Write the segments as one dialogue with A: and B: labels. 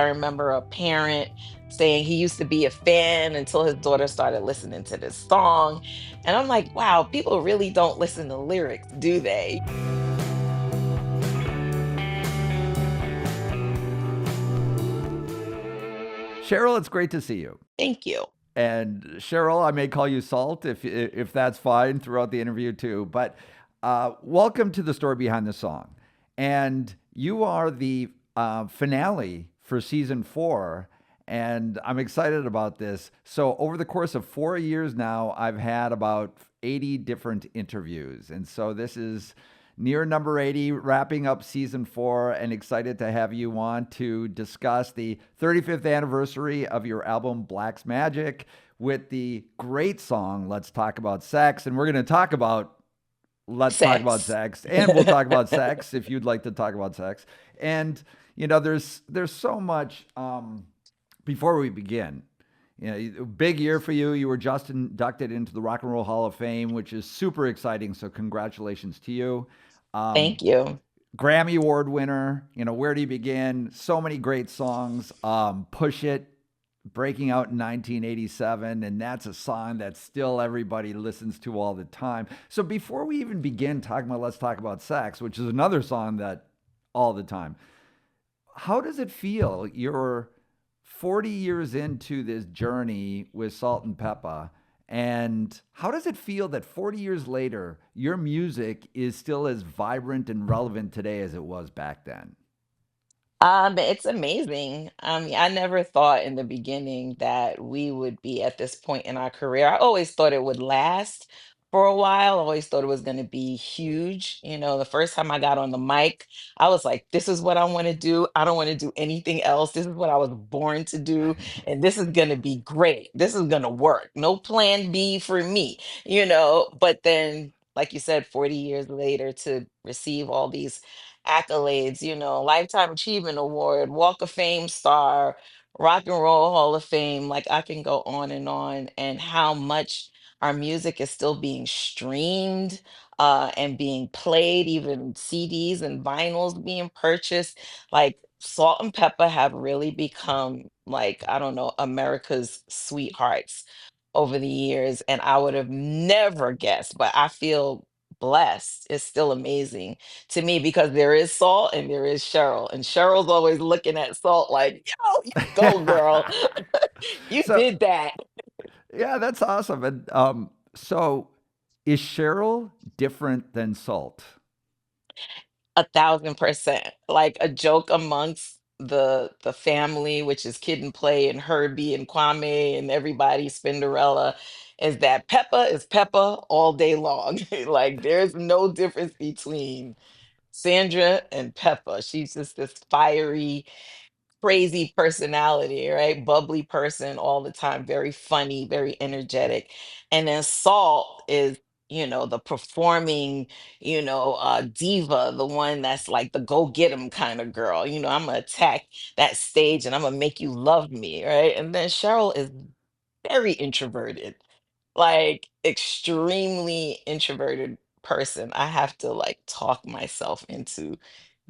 A: remember a parent saying he used to be a fan until his daughter started listening to this song. And I'm like, wow, people really don't listen to lyrics, do they?
B: Cheryl, it's great to see you.
A: Thank you.
B: And Cheryl, I may call you Salt if that's fine throughout the interview too. But welcome to the story behind the song. And you are the finale for season 4. And I'm excited about this. So, over the course of 4 years now, I've had about 80 different interviews. And so, this is near number 80, wrapping up season 4, and excited to have you on to discuss the 35th anniversary of your album Black's Magic with the great song Let's Talk About Sex. And we're going to talk about Let's Talk About
A: Sex.
B: Sex, and we'll talk about sex if you'd like to talk about sex. And there's so much. Before we begin, big year for you. You were just inducted into the Rock and Roll Hall of Fame, which is super exciting. So congratulations to you. Um,
A: Thank you.
B: Grammy Award winner. Where do you begin? So many great songs. Push It, breaking out in 1987, and that's a song that still everybody listens to all the time. So before we even begin talking about Let's Talk About Sex, which is another song that all the time, how does it feel? You're 40 years into this journey with Salt-N-Pepa. And how does it feel that 40 years later, your music is still as vibrant and relevant today as it was back then?
A: It's amazing. I never thought in the beginning that we would be at this point in our career. I always thought it would last for a while. I always thought it was going to be huge. The first time I got on the mic, I was like, this is what I want to do. I don't want to do anything else. This is what I was born to do. And this is going to be great. This is going to work. No plan B for me. But then, like you said, 40 years later to receive all these accolades, Lifetime Achievement Award, Walk of Fame star, Rock and Roll Hall of Fame. Like I can go on, and how much our music is still being streamed and being played, even CDs and vinyls being purchased. Like Salt and Pepper have really become, like, I don't know, America's sweethearts over the years. And I would have never guessed, but I feel blessed. It's still amazing to me because there is Salt and there is Cheryl. And Cheryl's always looking at Salt like, yo, you go, girl. You
B: So,
A: did that.
B: yeah, that's awesome. And so is Cheryl different than Salt?
A: 1,000%. Like a joke amongst the family, which is Kid and Play and Herbie and Kwame and everybody, Spinderella, is that Peppa is Peppa all day long. Like there's no difference between Sandra and Peppa. She's just this fiery, crazy personality, right? Bubbly person all the time, very funny, very energetic. And then Salt is, the performing, diva, the one that's like the go get 'em kind of girl. I'm gonna attack that stage and I'm gonna make you love me, right? And then Cheryl is very introverted, like extremely introverted person. I have to like talk myself into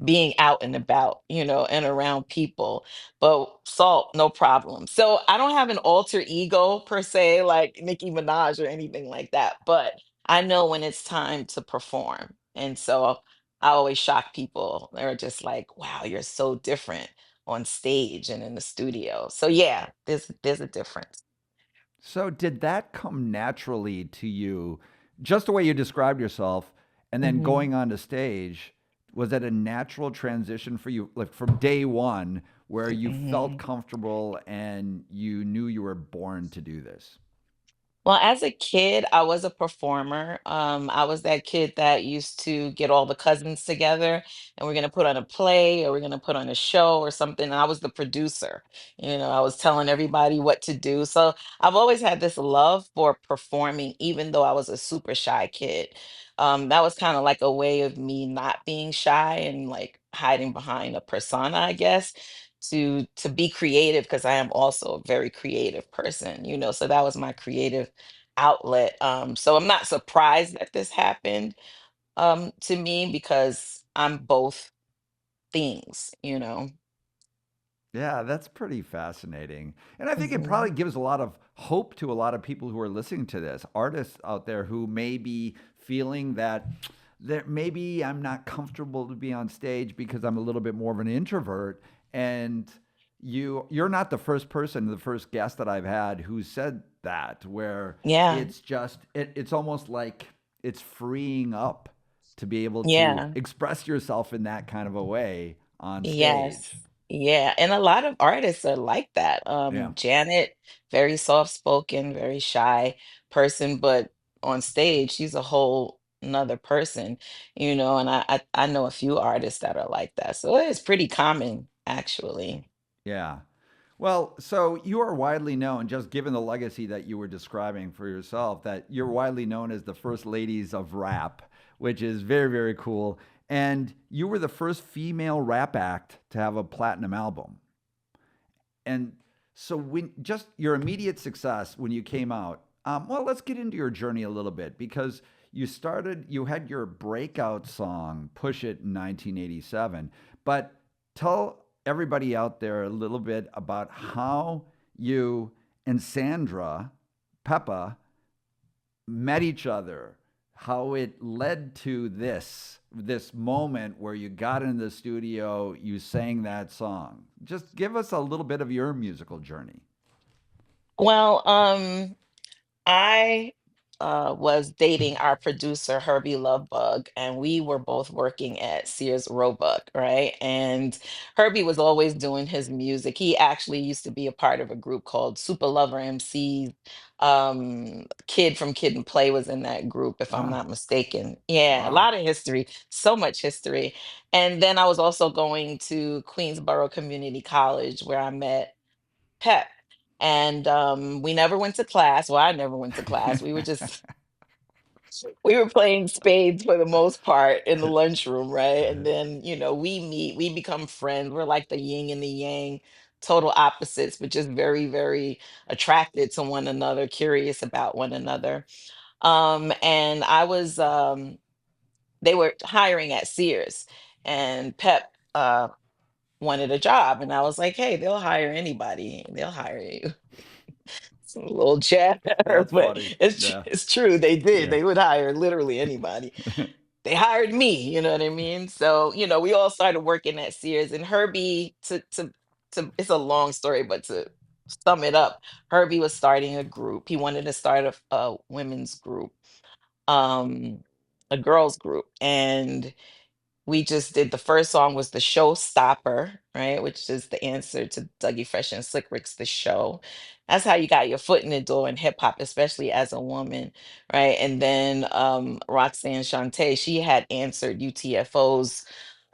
A: being out and about, and around people. But Salt, no problem. So I don't have an alter ego per se, like Nicki Minaj or anything like that. But I know when it's time to perform. And so I always shock people. They're just like, wow, you're so different on stage and in the studio. So yeah, there's a difference.
B: So did that come naturally to you, just the way you described yourself, and then
A: Mhm.
B: going on to stage? Was that a natural transition for you, like from day one, where you felt
A: Mhm.
B: comfortable and you knew you were born to do this?
A: Well, as a kid, I was a performer. I was that kid that used to get all the cousins together and we're going to put on a play or we're going to put on a show or something. And I was the producer. I was telling everybody what to do. So I've always had this love for performing, even though I was a super shy kid. That was kind of like a way of me not being shy and like hiding behind a persona, I guess, to be creative because I am also a very creative person. So that was my creative outlet. So I'm not surprised that this happened to me because I'm both things.
B: Yeah, that's pretty fascinating. And I think it
A: Hmm.
B: probably gives a lot of hope to a lot of people who are listening to this, artists out there who may be feeling that maybe I'm not comfortable to be on stage because I'm a little bit more of an introvert. And you're not the first person, the first guest that I've had who said that, where
A: Yeah,
B: it's almost like it's freeing up to be able to
A: yeah.
B: express yourself in that kind of a way on
A: Yes.
B: stage.
A: Yeah. And a lot of artists are like that.
B: Yeah.
A: Janet, very soft-spoken, very shy person, but on stage, she's a whole another person, and I know a few artists that are like that. So it's pretty common, actually.
B: Yeah. Well, so you are widely known, just given the legacy that you were describing for yourself, that you're widely known as the first ladies of rap, which is very, very cool. And you were the first female rap act to have a platinum album. And so, when just your immediate success when you came out, well, let's get into your journey a little bit because you had your breakout song, Push It, in 1987. But tell everybody out there a little bit about how you and Sandra Peppa met each other, how it led to this moment where you got in the studio, you sang that song. Just give us a little bit of your musical journey.
A: Well, I was dating our producer, Herbie Lovebug, and we were both working at Sears Roebuck, right? And Herbie was always doing his music. He actually used to be a part of a group called Super Lover MCs. Kid from Kid and Play was in that group, if I'm
B: Ah,
A: not mistaken. Yeah, a
B: wow.
A: lot of history, so much history. And then I was also going to Queensborough Community College where I met Pep. And we never went to class. Well, I never went to class. We were just we were playing spades for the most part in the lunchroom, right? And then, we meet, we become friends. We're like the yin and the yang, total opposites, but just very, very attracted to one another, curious about one another. And they were hiring at Sears, and Pep wanted a job. And I was like, hey, they'll hire anybody, they'll hire you. Some little jab at her,
B: That's
A: but
B: funny.
A: it's
B: Yeah.
A: it's true. They did.
B: Yeah.
A: They would hire literally anybody. They hired me, you know what I mean? So, we all started working at Sears, and Herbie, to it's a long story, but to sum it up, Herbie was starting a group. He wanted to start a women's group, um, a girls group, and we just did the first song was the showstopper, right? Which is the answer to Dougie Fresh and Slick Rick's The Show. That's how you got your foot in the door in hip hop, especially as a woman, right? And then Roxanne Shante, she had answered UTFO's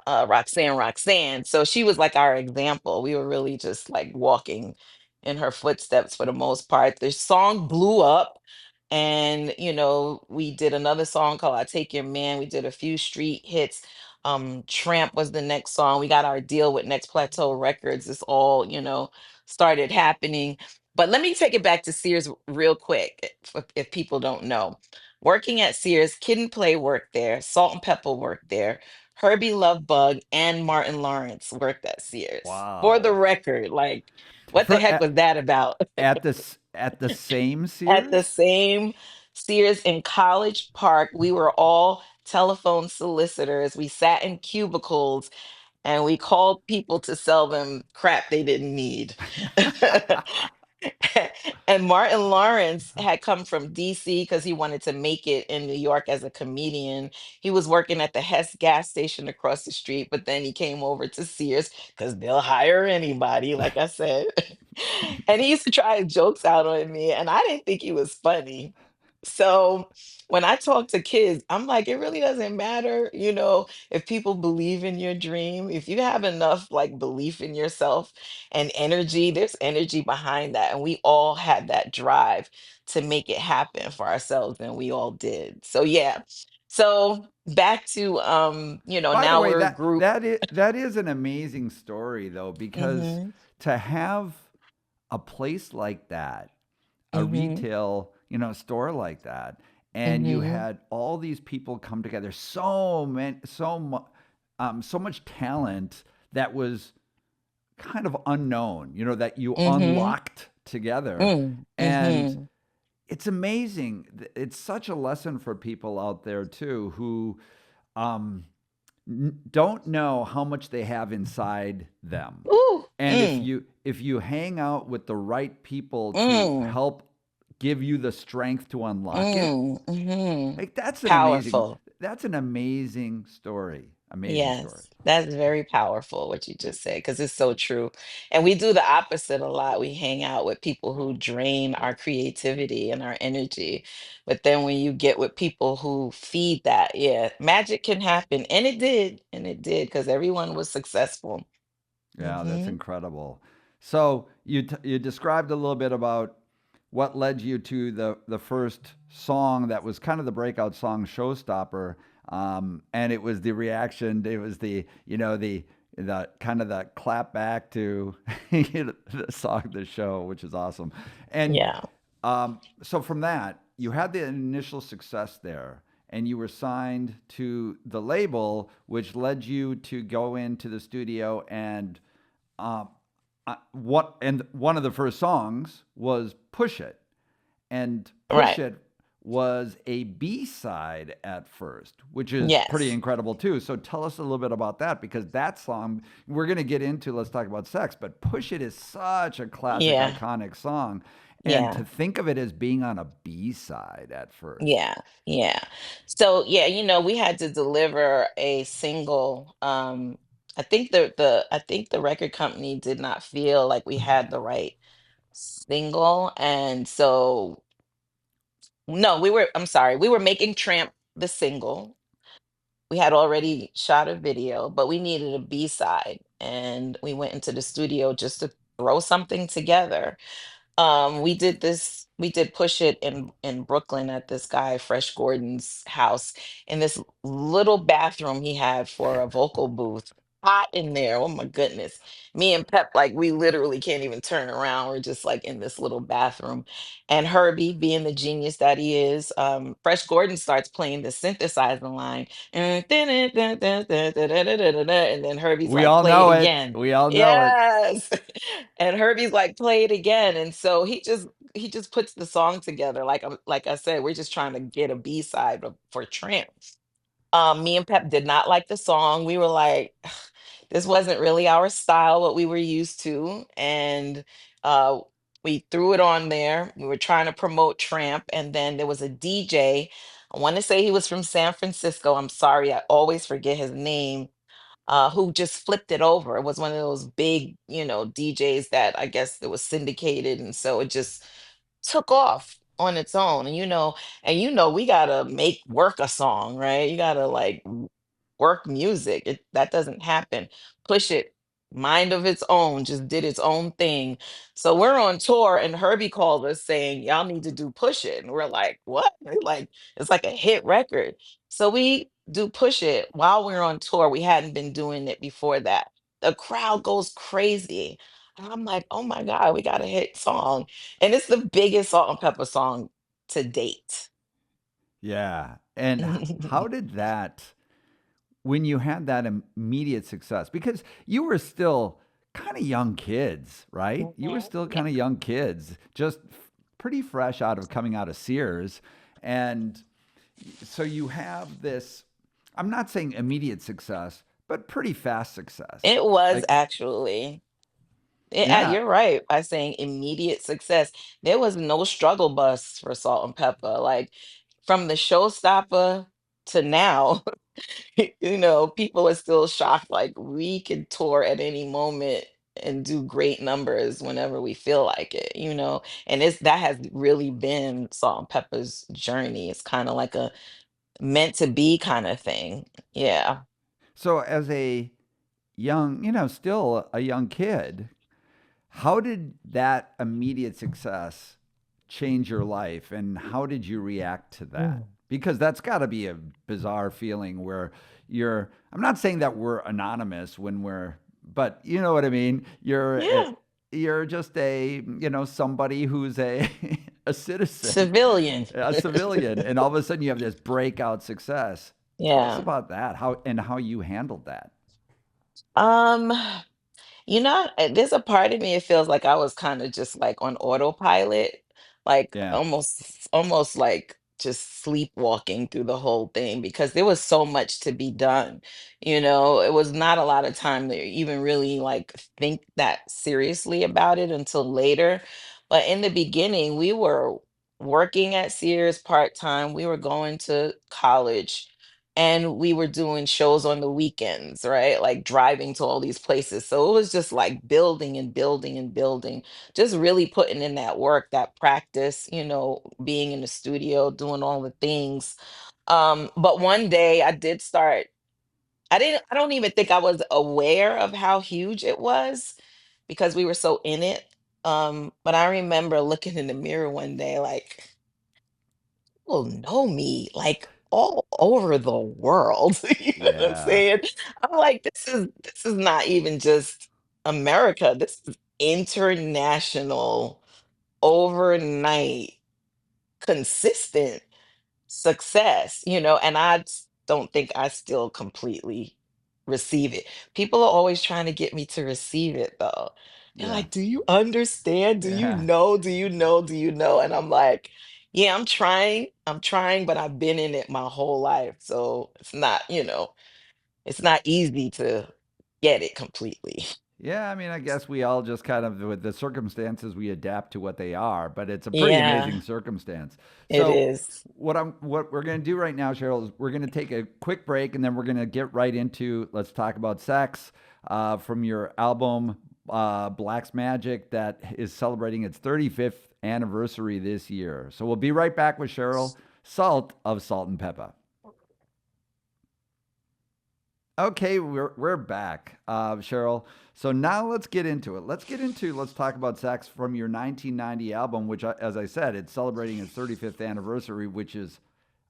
A: Roxanne. So she was like our example. We were really just like walking in her footsteps for the most part. The song blew up. And we did another song called I Take Your Man. We did a few street hits. Tramp was the next song. We got our deal with Next Plateau Records. This all, started happening. But let me take it back to Sears real quick, if people don't know. Working at Sears, Kid and Play worked there, Salt and Pepper worked there, Herbie Lovebug and Martin Lawrence worked at Sears. For the
B: Wow.
A: record, like, what the
B: For
A: heck was that about?
B: at the same
A: At the
B: Sears?
A: same Sears in College Park, we were all telephone solicitors. We sat in cubicles and we called people to sell them crap they didn't need. And Martin Lawrence had come from DC because he wanted to make it in New York as a comedian. He was working at the Hess gas station across the street, but then he came over to Sears because they'll hire anybody, like I said. And he used to try his jokes out on me, and I didn't think he was funny. So when I talk to kids, I'm like, it really doesn't matter, if people believe in your dream, if you have enough like belief in yourself and energy, there's energy behind that. And we all had that drive to make it happen for ourselves, and we all did. So yeah. So back to
B: By the
A: now
B: way,
A: we're a group.
B: that is an amazing story though, because
A: Hmm.
B: to have a place like that, a
A: Hmm.
B: retail, store like that, and you
A: Hmm.
B: had all these people come together, so much talent that was kind of unknown, that you
A: Mm-hmm.
B: unlocked together.
A: Mm.
B: And
A: Mm-hmm.
B: it's amazing. It's such a lesson for people out there too who um, don't know how much they have inside them.
A: Ooh.
B: And
A: Mm.
B: if you hang out with the right people to
A: Mm.
B: help give you the strength to unlock it,
A: Mm. Mm-hmm.
B: like
A: Powerful.
B: that's an amazing story. Amazing story.
A: Yes, that's very powerful what you just said because it's so true. And we do the opposite a lot. We hang out with people who drain our creativity and our energy. But then when you get with people who feed that, yeah, magic can happen. And it did. And it did because everyone was successful.
B: Yeah, that's
A: Hmm.
B: incredible. So you described a little bit about what led you to the first song that was kind of the breakout song, Showstopper, and it was the reaction. It was the kind of the clap back to the song, the show, which is awesome. And
A: Yeah.
B: so from that, you had the initial success there, and you were signed to the label, which led you to go into the studio and um, one of the first songs was "Push It," and "Push
A: Right.
B: It" was a B side at first, which is pretty
A: Yes.
B: incredible too. So tell us a little bit about that because that song we're going to get into. Let's talk about sex, but "Push It" is such a classic,
A: Yeah.
B: iconic song, and to
A: Yeah.
B: think of it as being on a B side at first.
A: Yeah, yeah. So yeah, we had to deliver a single. I think the record company did not feel like we had the right single, and so no, I'm sorry, we were making Tramp the single. We had already shot a video, but we needed a B-side, and we went into the studio just to throw something together. We did push it in Brooklyn at this guy Fresh Gordon's house in this little bathroom he had for a vocal booth. Hot in there. Oh my goodness. Me and Pep, like we literally can't even turn around. We're just like in this little bathroom. And Herbie, being the genius that he is, Fresh Gordon starts playing the synthesizer line. And then Herbie's
B: We
A: like,
B: all
A: play it
B: know it.
A: again.
B: We all know it.
A: Yes. And Herbie's like, play it again. And so he just puts the song together. Like I said, we're just trying to get a B-side for Tramp. Me and Pep did not like the song. We were like, this wasn't really our style, what we were used to. And uh we threw it on there. We were trying to promote Tramp, and then there was a DJ. I want to say he was from San Francisco. I'm sorry, I always forget his name, who just flipped it over. It was one of those big, DJs that I guess it was syndicated, and so it just took off on its own. And we gotta make work a song, right? You gotta like work music. That doesn't happen. Push it, mind of its own, just did its own thing. So we're on tour, and Herbie called us saying, "Y'all need to do Push It," and we're like, "What?" Like it's like a hit record. So we do Push It while we're on tour. We hadn't been doing it before that. The crowd goes crazy. And I'm like, oh my God, we got a hit song. And it's the biggest Salt and Pepper song to date.
B: Yeah. And how did that when you had that immediate success because you were still kind of young kids, right? You were
A: Mhm.
B: still
A: Yeah.
B: kind of young kids, just pretty fresh out of coming out of Sears. And so you have this, I'm not saying immediate success, but pretty fast success.
A: It was
B: Like,
A: actually.
B: yeah,
A: You're right by saying immediate success. There was no struggle bus for Salt and Pepper. Like from the showstopper to now, people are still shocked. Like we could tour at any moment and do great numbers whenever we feel like it. And that has really been Salt and Pepper's journey. It's kind of like a meant to be kind of thing. Yeah.
B: so as a young, still a young kid, how did that immediate success change your life and how did you react to that?
A: Mm.
B: Because that's got to be a bizarre feeling where I'm not saying that we're anonymous when but you know what I mean?
A: Yeah.
B: You're just somebody who's a a citizen,
A: Civilian.
B: a civilian and all of a sudden you have this breakout success. Tell us
A: Yeah.
B: about that, how you handled that.
A: Um, There's a part of me, it feels like I was kind of just like on autopilot, like
B: Yeah.
A: almost like just sleepwalking through the whole thing because there was so much to be done. It was not a lot of time to even really like think that seriously about it until later. But in the beginning, we were working at Sears part-time, we were going to college and we were doing shows on the weekends, right? Like driving to all these places. So it was just like building and building and building, just really putting in that work, that practice, being in the studio, doing all the things. But one day I did start, I don't even think I was aware of how huge it was because we were so in it. But I remember looking in the mirror one day, like, people know me like all over the world. You know what I'm
B: Yeah.
A: saying? I'm like, this is not even just America. This is international, overnight, consistent success, and don't think I still completely receive it. People are always trying to get me to receive it though. They're
B: Yeah.
A: like, "Do you understand? Do you
B: Yeah.
A: know? Do you know? Do you know?" And I'm like, "Yeah, I'm trying. I'm trying, but I've been in it my whole life. So it's not easy to get it completely."
B: Yeah, I mean, I guess we all just kind of, with the circumstances, we adapt to what they are, but it's a pretty
A: Yeah,
B: amazing circumstance.
A: it
B: So,
A: is.
B: what we're going to do right now, Cheryl, is we're going to take a quick break, and then we're going to get right into let's talk about sex from your album Black's Magic that is celebrating its 35th anniversary this year. So we'll be right back with Cheryl Salt of Salt-N-Pepa. Okay, we're back, Cheryl. So now let's get into it. Let's talk about Sax from your 1990 album, which, as I said, it's celebrating its 35th anniversary, which is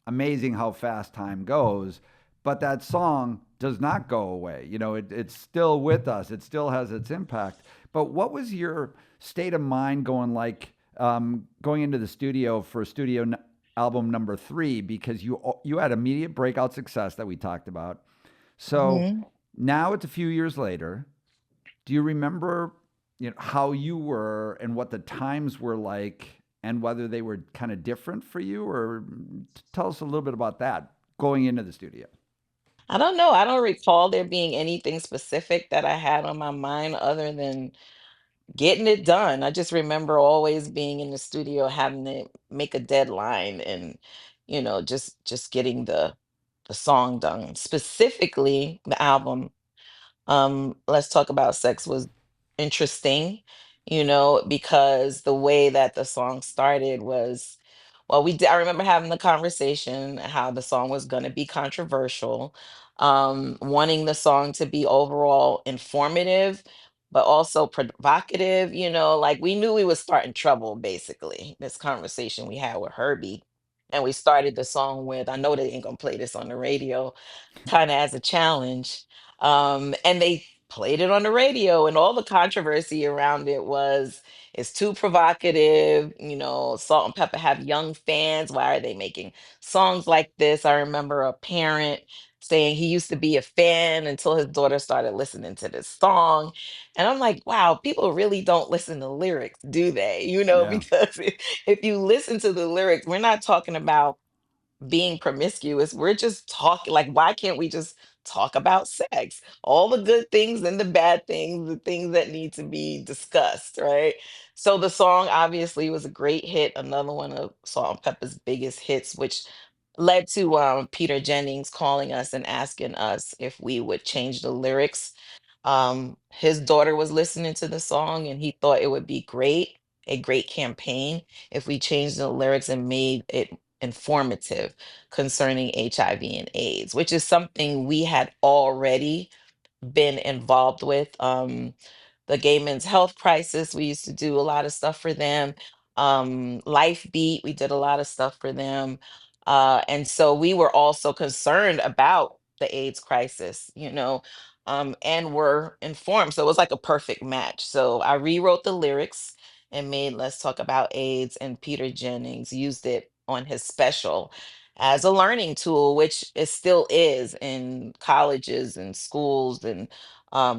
B: amazing how fast time goes. But that song does not go away. It's still with us. It still has its impact. But what was your state of mind going into the studio for album number three? Because you had immediate breakout success that we talked about. So
A: Mhm.
B: now it's a few years later. Do you remember, how you were and what the times were like, and whether they were kind of different for you, or tell us a little bit about that going into the studio?
A: I don't know. I don't recall there being anything specific that I had on my mind other than getting it done. I just remember always being in the studio having to make a deadline and just getting the song done. Specifically, the album Let's Talk About Sex was interesting, because the way that the song started was, well, I remember having the conversation how the song was going to be controversial, wanting the song to be overall informative, but also provocative, like we knew we was starting trouble basically. This conversation we had with Herbie. And we started the song with, I know they ain't gonna play this on the radio, kind of as a challenge. And they played it on the radio, and all the controversy around it was it's too provocative. Salt and Pepper have young fans. Why are they making songs like this? I remember a parent saying he used to be a fan until his daughter started listening to this song. And I'm like, wow, people really don't listen to lyrics, do they?
B: Yeah.
A: Because if you listen to the lyrics, we're not talking about being promiscuous. We're just talking, like, why can't we just talk about sex? All the good things and the bad things, the things that need to be discussed, right? So the song obviously was a great hit, another one of Salt and Pepper's biggest hits, which led to Peter Jennings calling us and asking us if we would change the lyrics. His daughter was listening to the song and he thought it would be a great campaign if we changed the lyrics and made it informative concerning HIV and AIDS, which is something we had already been involved with. The gay men's health crisis, we used to do a lot of stuff for them. Life Beat, we did a lot of stuff for them. And so we were also concerned about the AIDS crisis, and were informed. So it was like a perfect match. So I rewrote the lyrics and made Let's Talk About AIDS, and Peter Jennings used it on his special as a learning tool, which it still is in colleges and schools and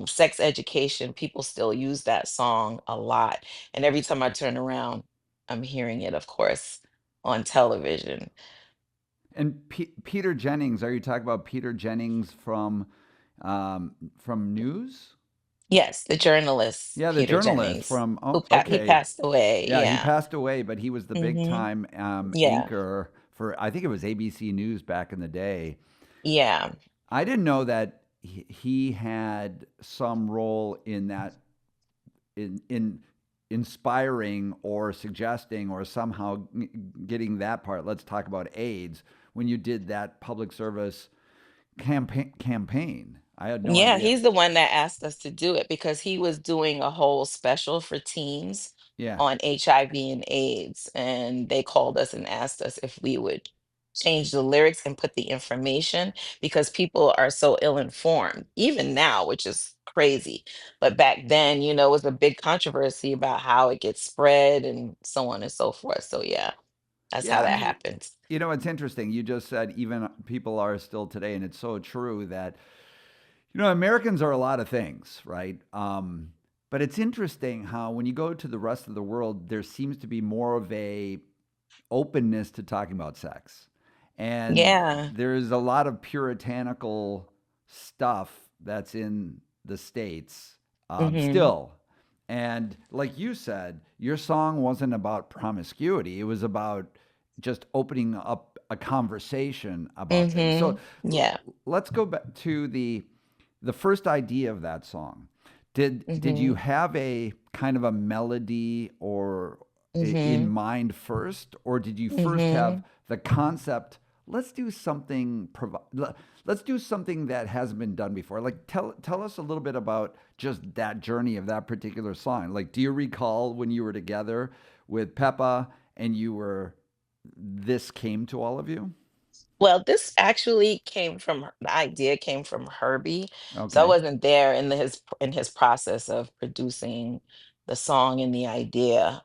A: sex education, people still use that song a lot. And every time I turn around, I'm hearing it, of course, on television.
B: And Peter Jennings, are you talking about Peter Jennings from News?
A: Yes, the journalist
B: Yeah, the
A: Peter
B: journalist
A: Jennings,
B: from,
A: who he
B: okay.
A: passed away.
B: Yeah, he
A: Yeah.
B: passed away, but he was the big
A: Hmm.
B: time
A: Yeah.
B: anchor for, I think it was ABC News back in the day.
A: Yeah.
B: I didn't know that he had some role in that, in inspiring or suggesting or somehow getting that part. Let's talk about AIDS when you did that public service campaign. I had no
A: Yeah,
B: idea.
A: he's the one that asked us to do it because he was doing a whole special for teens
B: Yeah.
A: on HIV and AIDS. And they called us and asked us if we would change the lyrics and put the information because people are so ill-informed, even now, which is crazy. But back then, it was a big controversy about how it gets spread and so on and so forth. So yeah, that's
B: Yeah,
A: how
B: I
A: that
B: mean,
A: happens.
B: it's interesting. You just said even people are still today, and it's so true that Americans are a lot of things, right? But it's interesting how when you go to the rest of the world, there seems to be more of a openness to talking about sex. And
A: Yeah.
B: there's a lot of puritanical stuff that's in the States
A: Hmm.
B: still. And like you said, your song wasn't about promiscuity, it was about just opening up a conversation about things. So
A: Hmm. Yeah.
B: let's go back to the first idea of that song. Did you
A: Hmm.
B: have a kind of a melody or in
A: Hmm.
B: mind first, or did you first have
A: Hmm.
B: the concept? Let's do something. Let's do something that hasn't been done before. Like tell us a little bit about just that journey of that particular song. Like, do you recall when you were together with Peppa and you were this came to all of you?
A: Well, this actually came from the idea came from Herbie. So I
B: Okay.
A: wasn't there in his process of producing the song and the idea.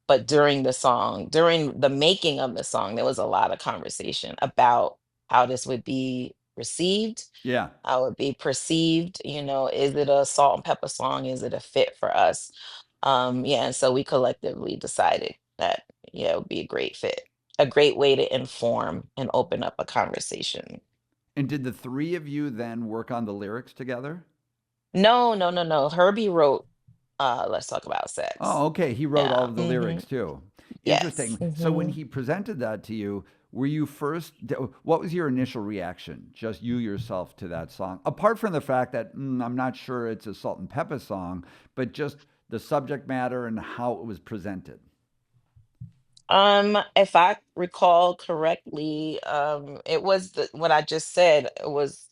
A: But during the making of the song, there was a lot of conversation about how this would be received,
B: Yeah.
A: how it would be perceived. Is it a salt and pepper song? Is it a fit for us? Yeah, and so we collectively decided that, yeah, it would be a great fit, a great way to inform and open up a conversation.
B: And did the three of you then work on the lyrics together?
A: No, no, no, no. Herbie wrote Let's Talk About Sex.
B: Oh, okay. He wrote all
A: Yeah.
B: of the
A: Hmm.
B: lyrics too.
A: Yes.
B: Interesting. So when
A: Hmm.
B: he presented that to you, were you first? What was your initial reaction? Just you yourself to that song, apart from the fact that I'm not sure it's a Salt-N-Pepa song, but just the subject matter and how it was presented.
A: If I recall correctly, it was what I just said. It was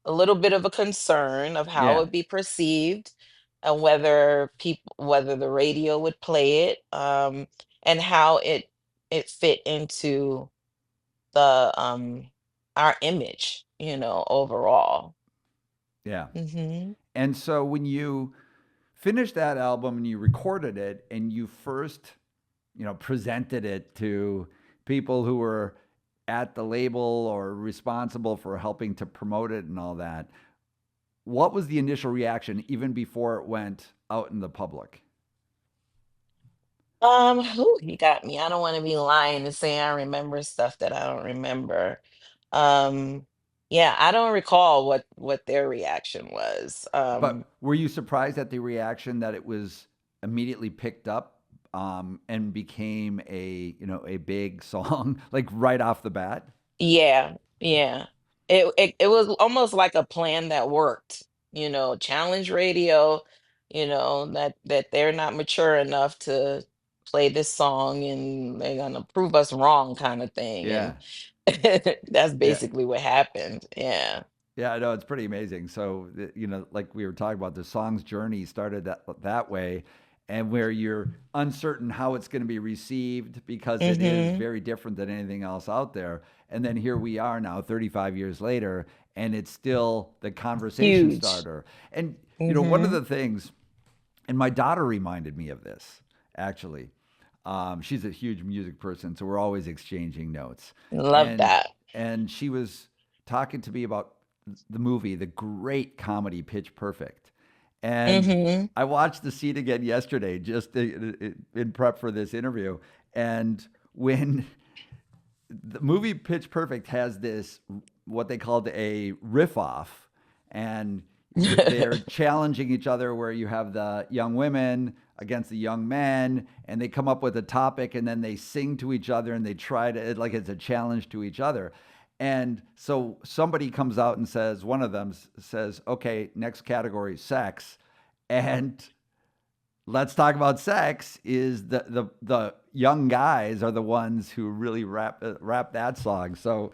A: a little bit of a concern of how it
B: Yeah,
A: would be perceived and whether the radio would play it, and how it fit into the our image, overall.
B: yeah.
A: Hmm.
B: And so when you finished that album and you recorded it and you first presented it to people who were at the label or responsible for helping to promote it and all that, what was the initial reaction even before it went out in the public?
A: You got me. I don't want to be lying and say I remember stuff that I don't remember. Um, yeah, I don't recall what their reaction was.
B: But were you surprised at the reaction that it was immediately picked up and became a big song like right off the bat?
A: Yeah, yeah. It was almost like a plan that worked, challenge radio, that they're not mature enough to play this song and they're gonna prove us wrong kind of thing. And
B: Yeah,
A: that's
B: yeah.
A: basically what happened. Yeah.
B: Yeah, I know it's pretty amazing. So, like we were talking about, the song's journey started that way, and where you're uncertain how it's going to be received because it is
A: Mm-hmm.
B: very different than anything else out there. And then here we are now, 35 years later, and it's still the conversation
A: Huge.
B: starter. And one of
A: Mm-hmm.
B: the things, and my daughter reminded me of this actually. She's a huge music person, so we're always exchanging notes,
A: Love
B: and
A: that.
B: she was talking to me about the movie, the great comedy Pitch Perfect. And
A: Hmm.
B: I watched the scene again yesterday just in prep for this interview. And when the movie Pitch Perfect has this, what they called a riff off, and they're challenging each other where you have the young women against the young men, and they come up with a topic and then they sing to each other and they try to, like, it's a challenge to each other. And so somebody comes out and says, one of them says, okay, next category, sex. And let's talk about sex is the young guys are the ones who really rap that song. So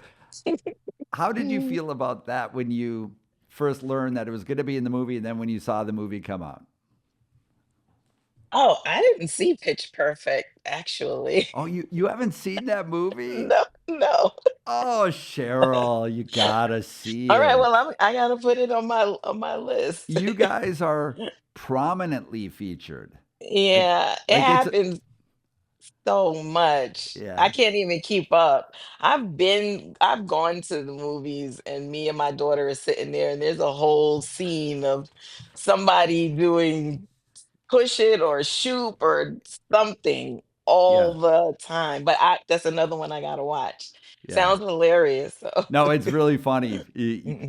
B: how did you feel about that when you first learned that it was going to be in the movie, and then when you saw the movie come out?
A: Oh, I didn't see Pitch Perfect, actually.
B: Oh, you haven't seen that movie?
A: No, no.
B: Oh, Cheryl, you gotta see
A: All right, well,
B: it.
A: I gotta put it on my list.
B: You guys are prominently featured. Like
A: Yeah, it
B: like it's
A: happens so much. I
B: yeah.
A: can't even keep up. I've gone to the movies and me and my daughter are sitting there and there's a whole scene of somebody doing push it or shoot or something
B: Yeah.
A: all the time. But I that's another one I gotta watch.
B: Yeah.
A: Sounds hilarious. So
B: No, it's really funny.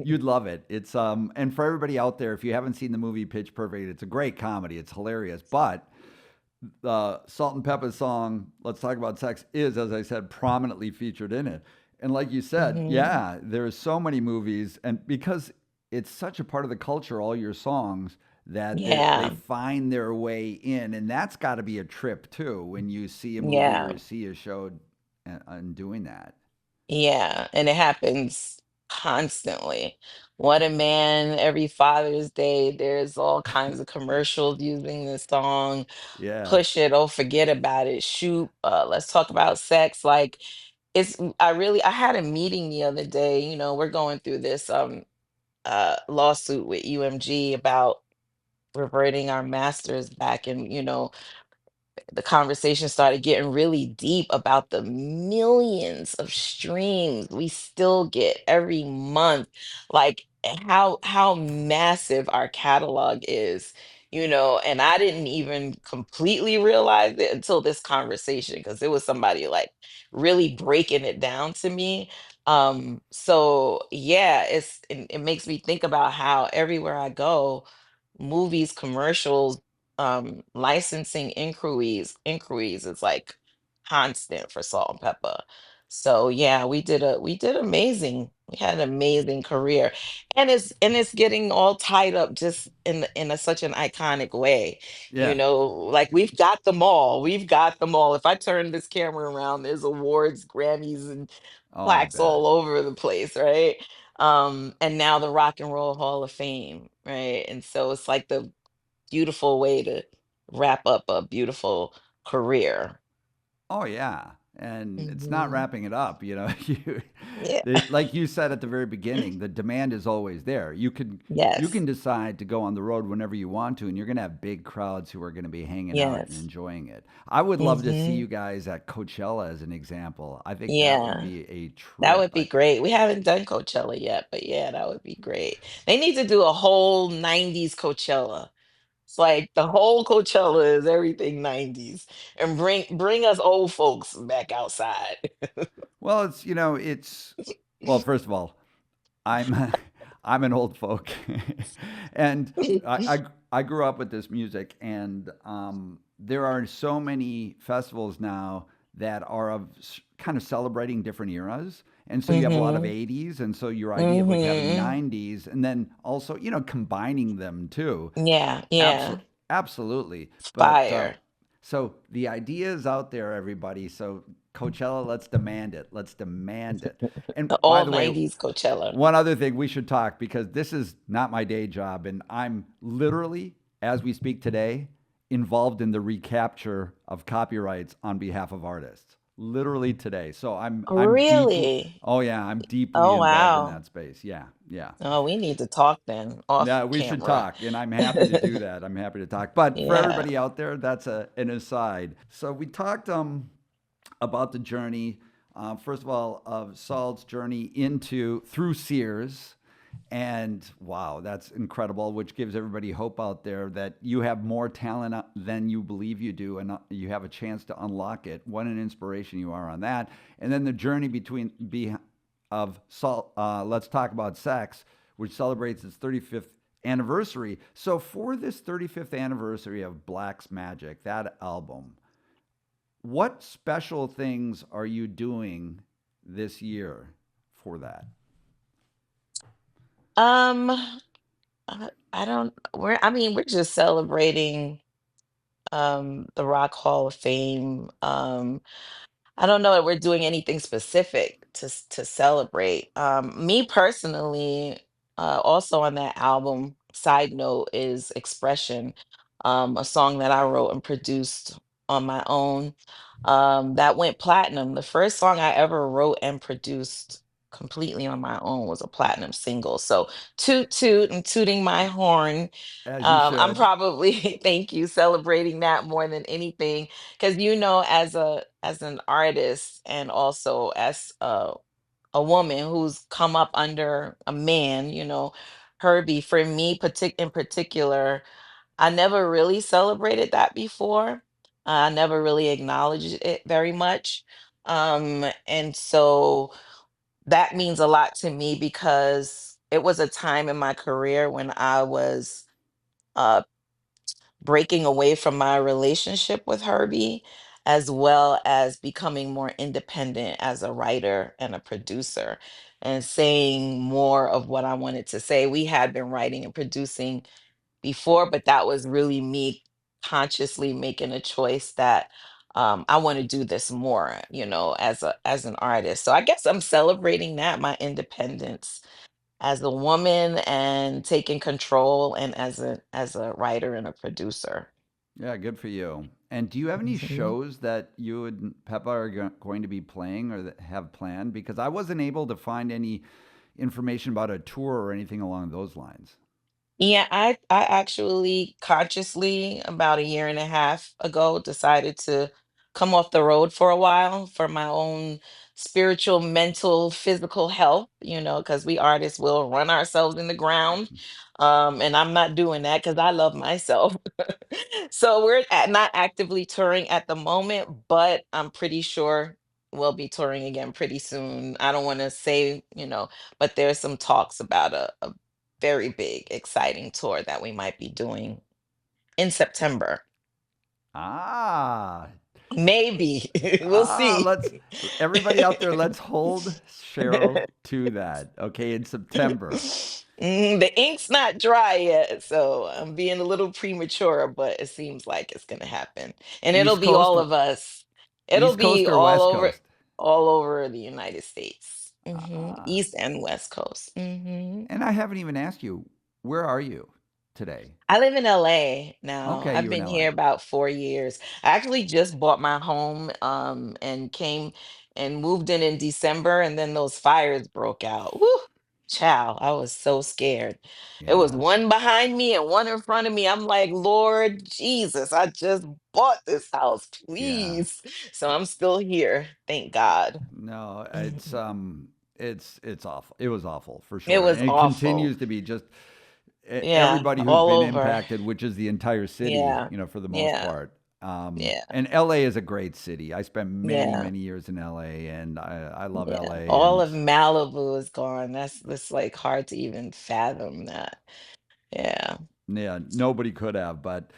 B: You'd love it. It's and for everybody out there, if you haven't seen the movie Pitch Perfect, it's a great comedy. It's hilarious. But the Salt-N-Pepa song "Let's Talk About Sex" is, as I said, prominently featured in it. And like you said,
A: Mhm.
B: yeah, there's so many movies, and because it's such a part of the culture, all your songs that they
A: Yeah,
B: find their way in, and that's got to be a trip too when you see a movie or
A: yeah.
B: you see a show and doing that.
A: Yeah, and it happens constantly. What a Man, every Father's Day, there's all kinds of commercials using this song.
B: Yeah,
A: Push it, oh, forget about it. Shoot, let's talk about sex. Like I had a meeting the other day, we're going through this lawsuit with UMG about reverting our masters back and the conversation started getting really deep about the millions of streams we still get every month, like how massive our catalog is, and I didn't even completely realize it until this conversation because it was somebody like really breaking it down to me. So yeah, it makes me think about how everywhere I go, movies, commercials, licensing inquiries is like constant for Salt and Pepper. So yeah, we did amazing. We had an amazing career, and it's getting all tied up just in such an iconic way.
B: yeah.
A: Like we've got them all. If I turn this camera around, there's awards, Grammys, and
B: Oh, I
A: plaques
B: bet.
A: all over the place, right? And now the Rock and Roll Hall of Fame, right? And so it's like the beautiful way to wrap up a beautiful career.
B: Oh yeah, and it's not
A: Mhm.
B: wrapping it up. You,
A: Yeah.
B: like you said at the very beginning, the demand is always there. You can
A: Yes.
B: decide to go on the road whenever you want to, and you're going to have big crowds who are going to be hanging out and
A: Yes.
B: enjoying it. I would love to see
A: Mhm.
B: you guys at Coachella as an example. I think that would
A: Yeah.
B: be a
A: That
B: trip.
A: would be great. We haven't done Coachella yet, but yeah, that would be great. They need to do a whole 90s Coachella. It's like the whole Coachella is everything 90s and bring us old folks back outside.
B: Well, it's well. First of all, I'm I'm an old folk, and I grew up with this music, and there are so many festivals now that are kind of celebrating different eras, and so you have a lot of
A: Mhm.
B: '80s, and so your idea of like having
A: Mhm.
B: '90s, and then also combining them too.
A: Yeah, yeah.
B: Absolutely, absolutely. But
A: Fire.
B: so the idea is out there, everybody. So Coachella, let's demand it. Let's demand it. And
A: The
B: by
A: all
B: the way,
A: 90s Coachella.
B: one other thing we should talk because this is not my day job, and I'm literally, as we speak today, involved in the recapture of copyrights on behalf of artists. Literally today. So I'm deeply
A: Really?
B: oh yeah, I'm deeply
A: Oh,
B: involved in
A: wow.
B: that space. Yeah, yeah.
A: Oh, we need to talk then off
B: Yeah, we should
A: camera.
B: talk, and I'm happy to do that. I'm happy to talk. But for
A: Yeah.
B: everybody out there, that's an aside. So we talked about the journey, first of all, of Saul's journey into through Sears, And wow, that's incredible, which gives everybody hope out there that you have more talent than you believe you do, and you have a chance to unlock it. What an inspiration you are on that. And then the journey of Salt, Let's Talk About Sex, which celebrates its 35th anniversary. So for this 35th anniversary of Black's Magic, that album, what special things are you doing this year for that?
A: Um, I don't, I mean, we're just celebrating the Rock Hall of Fame. I don't know that we're doing anything specific to celebrate. Me personally, also on that album, side note is Expression, a song that I wrote and produced on my own. That went platinum. The first song I ever wrote and produced completely on my own was a platinum single. So toot toot and tooting my horn.
B: As you
A: I'm
B: should.
A: probably, thank you, celebrating that more than anything, because as an artist and also as a woman who's come up under a man, Herbie, for me in particular, I never really celebrated that before. I never really acknowledged it very much. And so that means a lot to me because it was a time in my career when I was uh breaking away from my relationship with Herbie, as well as becoming more independent as a writer and a producer and saying more of what I wanted to say. We had been writing and producing before, but that was really me consciously making a choice that I want to do this more, as an artist. So I guess I'm celebrating that, my independence as a woman and taking control, and as a writer and a producer.
B: Yeah, good for you. And do you have any
A: Mhm.
B: shows that you and Peppa are going to be playing or that have planned? Because I wasn't able to find any information about a tour or anything along those lines.
A: Yeah, I actually consciously about a year and a half ago decided to come off the road for a while for my own spiritual, mental, physical health, because we artists will run ourselves in the ground. And I'm not doing that because I love myself. So not actively touring at the moment, but I'm pretty sure we'll be touring again pretty soon. I don't want to say, but there's some talks about a very big, exciting tour that we might be doing in September.
B: Ah,
A: Maybe. We'll see.
B: let's everybody out there, let's hold Cheryl to that. Okay, in September.
A: The ink's not dry yet, so I'm being a little premature, but it seems like it's gonna happen. And it'll
B: East
A: be
B: Coast,
A: all of us. It'll
B: East Coast
A: be
B: or West Coast?
A: all over the United States.
B: Ah,
A: East and West Coast.
B: and I haven't even asked you, where are you today?
A: I live in LA now.
B: Okay,
A: I've
B: you in
A: been here
B: LA.
A: about 4 years. I actually just bought my home and came and moved in December, and then those fires broke out. Woo! Child, I was so scared. It was
B: Yeah,
A: one behind me and one in front of me. I'm like, Lord Jesus, I just bought this house,
B: yeah.
A: please. So I'm still here. Thank God.
B: No,
A: Mhm.
B: it's awful. It was awful for
A: It
B: sure,
A: was
B: and it
A: awful.
B: continues to be just
A: Yeah,
B: everybody who's
A: all
B: been
A: over.
B: impacted, which is the entire city,
A: Yeah.
B: for the most
A: Yeah.
B: part.
A: Yeah.
B: And LA is a great city. I spent many,
A: Yeah.
B: many years in LA, and I love
A: Yeah,
B: LA.
A: all
B: And
A: of Malibu is gone. That's like hard to even fathom that. Yeah.
B: yeah, nobody could have. But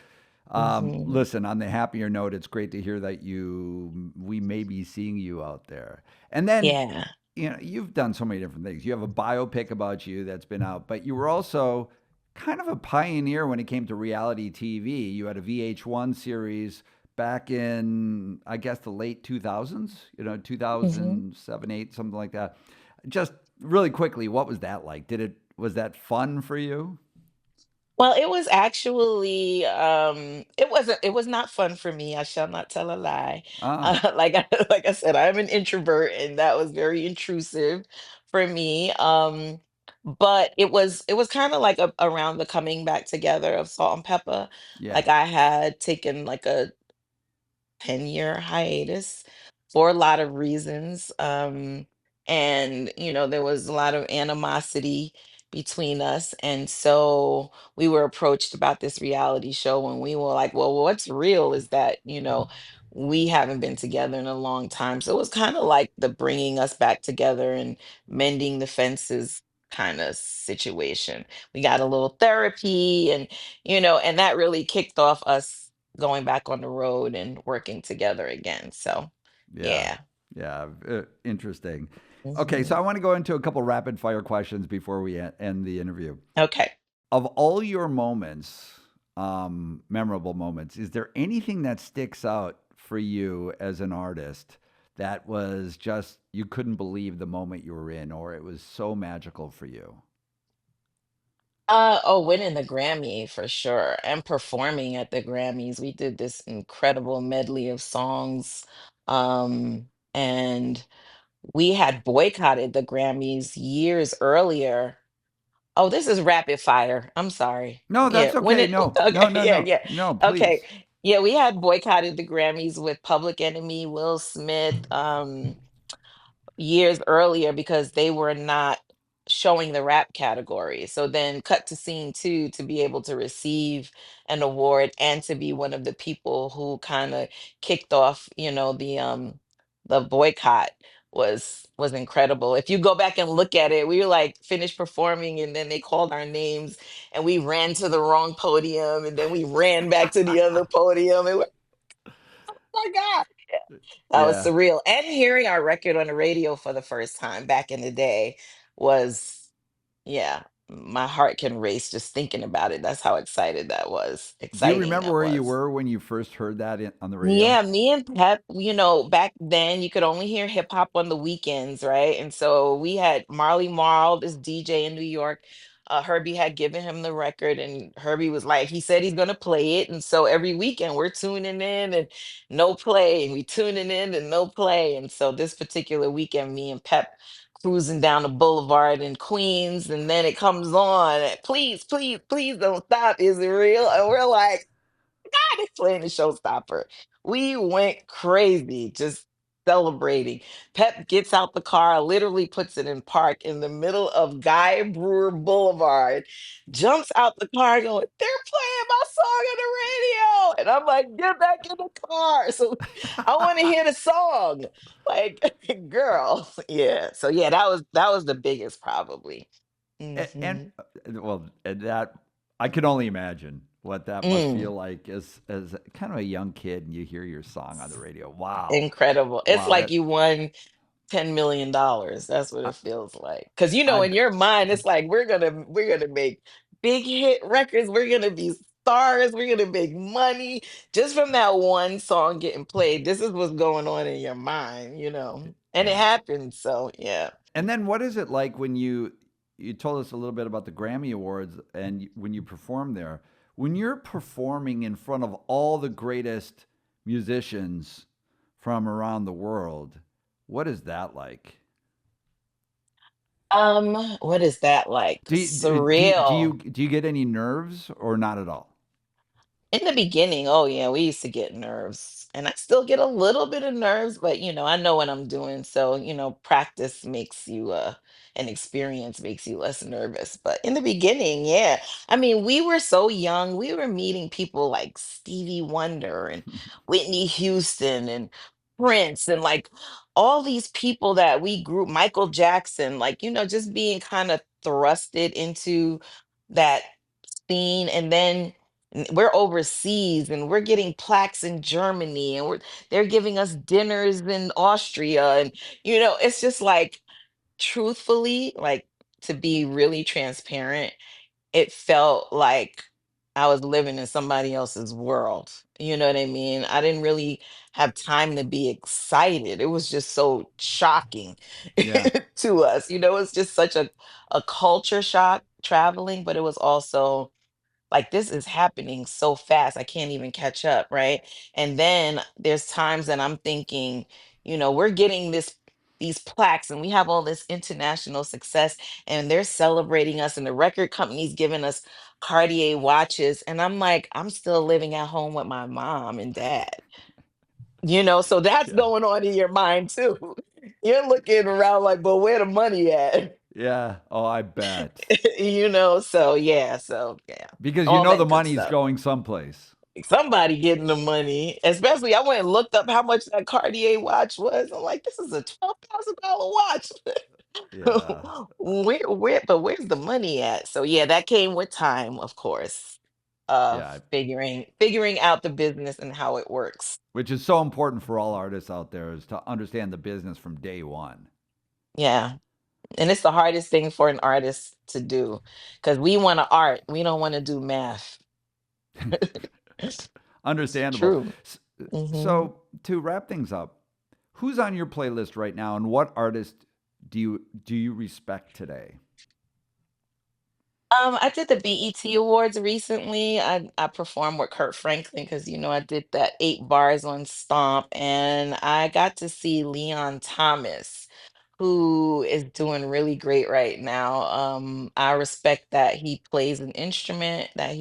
A: Hmm.
B: listen, on the happier note, it's great to hear that we may be seeing you out there. And then,
A: Yeah.
B: you've done so many different things. You have a biopic about you that's been out, but you were also kind of a pioneer when it came to reality TV. You had a VH1 series back in, I guess, the late 2000s,
A: Hmm.
B: 2007, 8, something like that. Just really quickly, what was that like? Was that fun for you?
A: Well, it was actually it was not fun for me. I shall not tell a lie.
B: Ah,
A: Like I said, I'm an introvert and that was very intrusive for me. But it was kind of like around the coming back together of Salt and Pepper.
B: yeah.
A: Like I had taken like a 10-year hiatus for a lot of reasons. And there was a lot of animosity between us. And so we were approached about this reality show, and we were like, well, what's real is that, we haven't been together in a long time. So it was kind of like the bringing us back together and mending the fences kind of situation. We got a little therapy, and that really kicked off us going back on the road and working together again. So,
B: Yeah.
A: yeah.
B: Yeah. Interesting. Okay, so
A: Mhm.
B: I want to go into a couple rapid fire questions before we end the interview.
A: Okay.
B: Of all your moments, memorable moments, is there anything that sticks out for you as an artist that was just you couldn't believe the moment you were in, or it was so magical for you?
A: Oh, winning the Grammy for sure, and performing at the Grammys. We did this incredible medley of songs, and we had boycotted the Grammys years earlier. Oh, this is rapid fire. I'm sorry.
B: No,
A: Yeah,
B: that's
A: when
B: okay.
A: it
B: No, no,
A: okay,
B: no,
A: yeah,
B: no,
A: yeah.
B: no.
A: Okay.
B: Please.
A: Yeah, we had boycotted the Grammys with Public Enemy, Will Smith, years earlier because they were not showing the rap category. So then cut to scene two to be able to receive an award and to be one of the people who kind of kicked off, the boycott was incredible. If you go back and look at it, we were like finished performing and then they called our names and we ran to the wrong podium and then we ran back to the other podium and oh my God. That was
B: Yeah.
A: surreal. And hearing our record on the radio for the first time back in the day was, yeah, my heart can race just thinking about it. That's how excited that was,
B: Do you
A: exciting
B: remember
A: that
B: where you
A: was.
B: were when you first heard that on the radio?
A: Yeah, me and Pep, back then you could only hear hip hop on the weekends, right? And so we had Marley Marl, this DJ in New York. Herbie had given him the record, and Herbie was like, he said he's gonna play it. And so every weekend we're tuning in and no play, and we tuning in and no play. And so this particular weekend, me and Pep cruising down the boulevard in Queens, and then it comes on, please, please, please don't stop. Is it real? And we're like, they playing the showstopper. We went crazy, just celebrating. Pep gets out the car, literally puts it in park in the middle of Guy Brewer Boulevard, jumps out the car going, they're playing my song on the radio. And I'm like, get back in the car. So I want to hear the song. Like, girl. Yeah. So yeah, that was the biggest probably.
B: And
A: Hmm.
B: well, and that I can only imagine what that must feel
A: Mm.
B: like as kind of a young kid and you hear your song on the radio. Wow.
A: Incredible. It's
B: Wow,
A: like
B: that
A: you won $10 million. That's what
B: I,
A: it feels like. Because
B: I
A: in your mind, it's like we're gonna make big hit records. We're gonna be stars. We're gonna make money just from that one song getting played. This is what's going on in your mind. And it
B: yeah.
A: happened. So yeah.
B: And then what is it like when you told us a little bit about the Grammy Awards and when you perform there? When you're performing in front of all the greatest musicians from around the world, what is that like?
A: What is that like? Surreal.
B: Do you get any nerves or not at all?
A: In the beginning, oh yeah, we used to get nerves. And I still get a little bit of nerves, but I know what I'm doing. So, practice makes you and experience makes you less nervous. But in the beginning, yeah. I mean, we were so young. We were meeting people like Stevie Wonder and Whitney Houston and Prince and like all these people that we grew, Michael Jackson, like, just being kind of thrusted into that scene. And then we're overseas and we're getting plaques in Germany and they're giving us dinners in Austria, and it's just like, truthfully, like, to be really transparent, it felt like I was living in somebody else's world. You know what I mean? I didn't really have time to be excited. It was just so shocking
B: Yeah.
A: to us. It's just such a culture shock traveling, but it was also like, this is happening so fast, I can't even catch up, right? And then there's times that I'm thinking, we're getting these plaques and we have all this international success and they're celebrating us and the record company's giving us Cartier watches. And I'm like, I'm still living at home with my mom and dad. So that's
B: Yeah.
A: going on in your mind too. You're looking around like, but where the money at?
B: Yeah. Oh, I bet.
A: So yeah, so yeah,
B: Because you
A: all
B: know the
A: that good
B: money's
A: stuff.
B: going someplace.
A: Somebody getting the money, especially I went and looked up how much that Cartier watch was. I'm like, this is a $12,000 watch.
B: Yeah.
A: But where's the money at? So yeah, that came with time, of course, of
B: Yeah.
A: figuring out the business and how it works.
B: Which is so important for all artists out there is to understand the business from day one.
A: Yeah. And it's the hardest thing for an artist to do because we want to art. We don't want to do math. It's
B: Understandable.
A: true. hmm
B: So, to wrap things up, who's on your playlist right now and what artist do you respect today?
A: I did the BET Awards recently. I performed with Kurt Franklin because I did that 8 bars on Stomp, and I got to see Leon Thomas, who is doing really great right now. I respect that he plays an instrument, that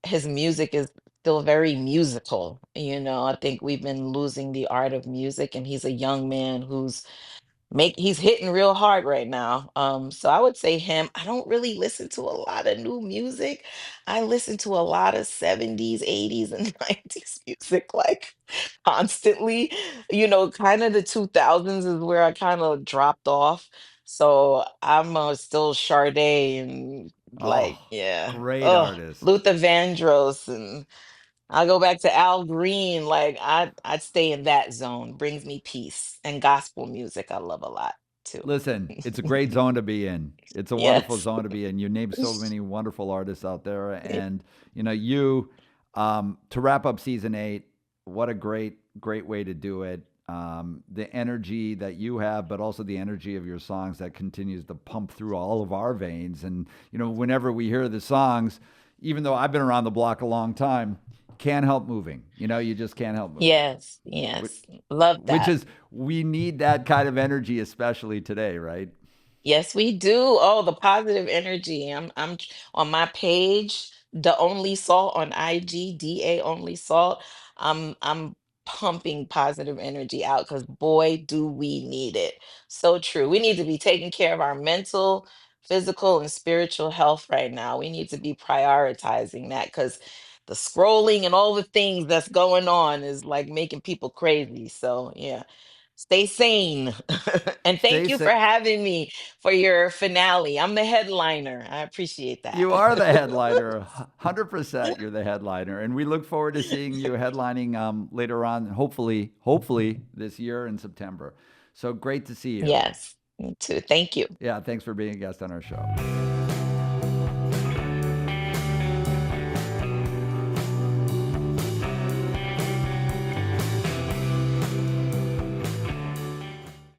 A: his music is still very musical. I think we've been losing the art of music, and he's a young man who's make he's hitting real hard right now. So I would say him. I don't really listen to a lot of new music. I listen to a lot of 70s, 80s, and 90s music like constantly. Kind of the 2000s is where I kind of dropped off. So I'm still Sade and
B: Oh,
A: like, yeah.
B: great
A: Oh,
B: artist.
A: Luther Vandross, and I go back to Al Green. Like I'd stay in that zone. Brings me peace. And gospel music I love a lot too.
B: Listen, it's a great zone to be in. It's a wonderful
A: Yes.
B: zone to be in. You named so many wonderful artists out there, and you to wrap up season 8. What a great way to do it. The energy that you have, but also the energy of your songs that continues to pump through all of our veins. And whenever we hear the songs, even though I've been around the block a long time, can't help moving. You just can't help moving.
A: Yes. Yes. Love
B: Which
A: that.
B: is we need that kind of energy, especially today, right?
A: Yes, we do. Oh, the positive energy. On my page, the only salt on IG, DA only salt. I'm pumping positive energy out because boy, do we need it. So true. We need to be taking care of our mental, physical, and spiritual health right now. We need to be prioritizing that because the scrolling and all the things that's going on is like making people crazy. So yeah. Stay sane. And thank
B: Stay
A: you for
B: safe.
A: having me for your finale. I'm the headliner. I appreciate
B: You are the
A: that.
B: headliner. 100% you're the headliner. And we look forward to seeing you headlining later on, hopefully this year in September. So great to see you.
A: Yes, me too. Thank you.
B: Yeah, thanks for being a guest on our show.